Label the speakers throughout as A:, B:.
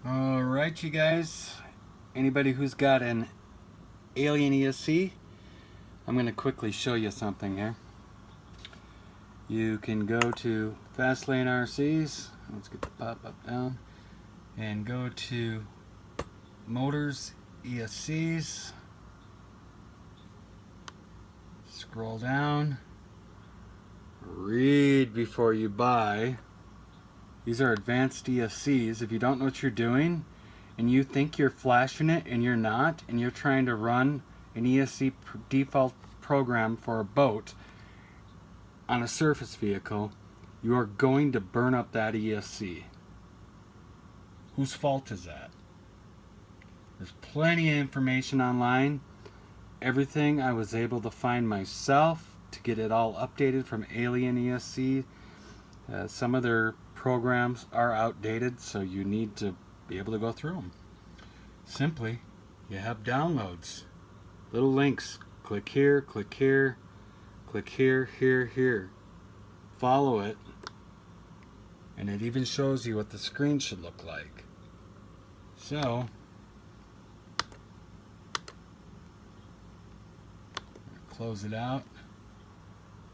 A: Alright, you guys. Anybody who's got an Alien ESC, I'm going to quickly show you something here. You can go to Fastlane RCs. Let's get the pop-up down. And go to Motors ESCs. Scroll down. Read before you buy. These are advanced ESCs. If you don't know what you're doing and you think you're flashing it and you're not, and you're trying to run an ESC default program for a boat on a surface vehicle, you are going to burn up that ESC. Whose fault is that? There's plenty of information online. Everything I was able to find myself to get it all updated from Alien ESC. Some of their programs are outdated, so you need to be able to go through them. Simply, you have downloads. Little links. Click here, click here, click here, here, here. Follow it, and it even shows you what the screen should look like. So, close it out.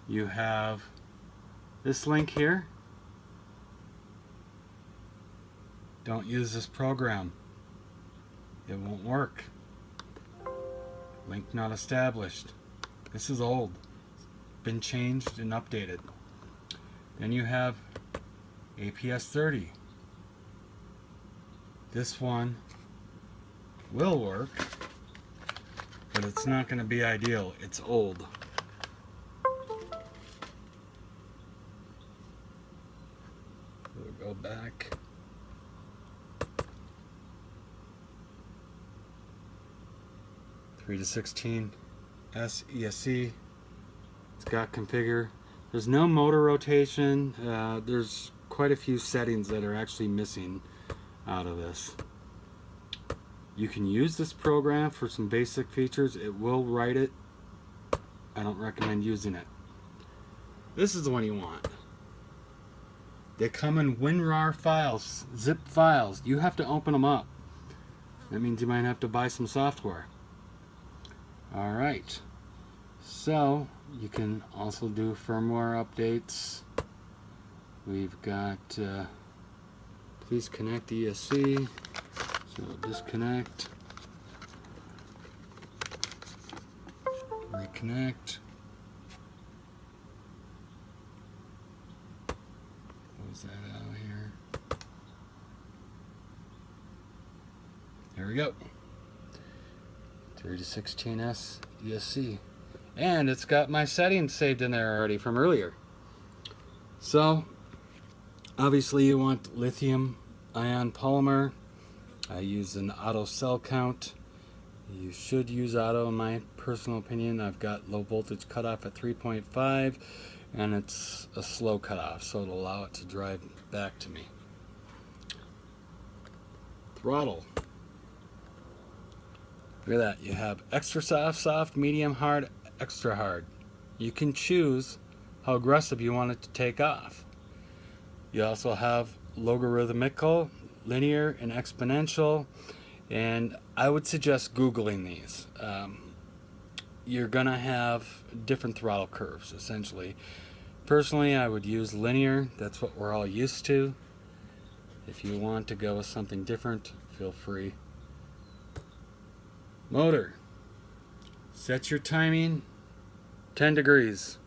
A: You have this link here. Don't use this program. It won't work. Link not established. This is old. Been changed and updated. Then you have APS 30. This one will work, but it's not going to be ideal. It's old. We'll go back. Three to 16 SESC. It's got configure. There's no motor rotation. There's quite a few settings that are actually missing out of this. You can use this program for some basic features. It will write it. I don't recommend using it. This is the one you want. They come in WinRAR files, zip files. You have to open them up. That means you might have to buy some software. Alright, so you can also do firmware updates. We've got please connect ESC, so disconnect, reconnect. Close that out here. There we go. 3 to 16S ESC, and it's got my settings saved in there already from earlier. So obviously you want lithium ion polymer. I use an auto cell count. You should use auto in my personal opinion. I've got low voltage cutoff at 3.5 and it's a slow cutoff, so it'll allow it to drive back to me. Throttle. Look at that. You have extra soft, soft, medium, hard, extra hard. You can choose how aggressive you want it to take off. You also have logarithmical, linear, and exponential. And I would suggest Googling these. You're going to have different throttle curves, essentially. Personally, I would use linear. That's what we're all used to. If you want to go with something different, feel free. Motor. Set your timing 10 degrees.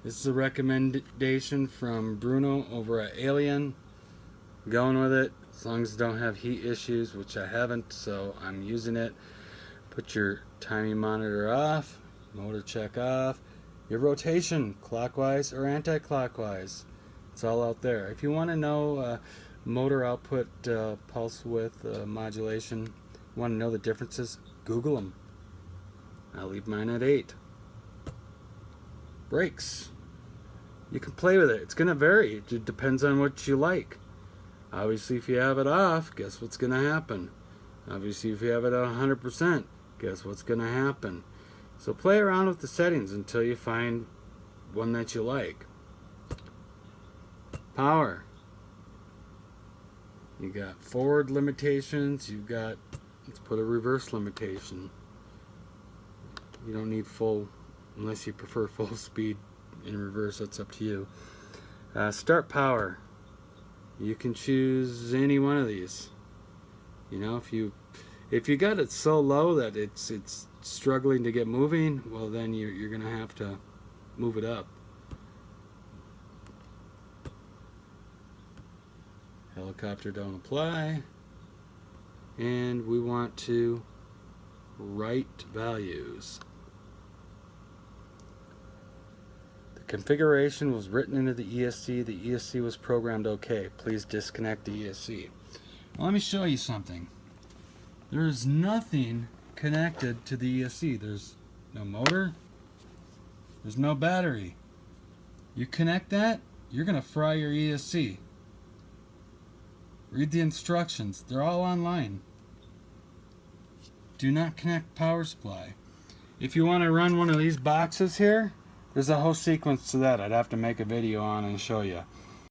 A: This is a recommendation from Bruno over at Alien. Going with it as long as I don't have heat issues, which I haven't, so I'm using it. Put your timing monitor off, motor check off, your rotation clockwise or anti-clockwise. It's all out there. If you want to know motor output pulse width modulation, want to know the differences, Google them. I'll leave mine at 8. Brakes. You can play with it. It's going to vary. It depends on what you like. Obviously, if you have it off, guess what's going to happen? Obviously, if you have it at 100%, guess what's going to happen? So play around with the settings until you find one that you like. Power. You got forward limitations, you've got, let's put a reverse limitation. You don't need full, unless you prefer full speed in reverse, that's up to you. Start power. You can choose any one of these. You know, if you got it so low that it's struggling to get moving, well then you're gonna have to move it up. Helicopter don't apply, and we want to write values. The configuration was written into the ESC. The ESC was programmed okay. Please disconnect the ESC. Well, let me show you something. There is nothing connected to the ESC. There's no motor. There's no battery. You connect that, you're gonna fry your ESC. Read the instructions. They're all online. Do not connect power supply. If you want to run one of these boxes here, there's a whole sequence to that I'd have to make a video on and show you.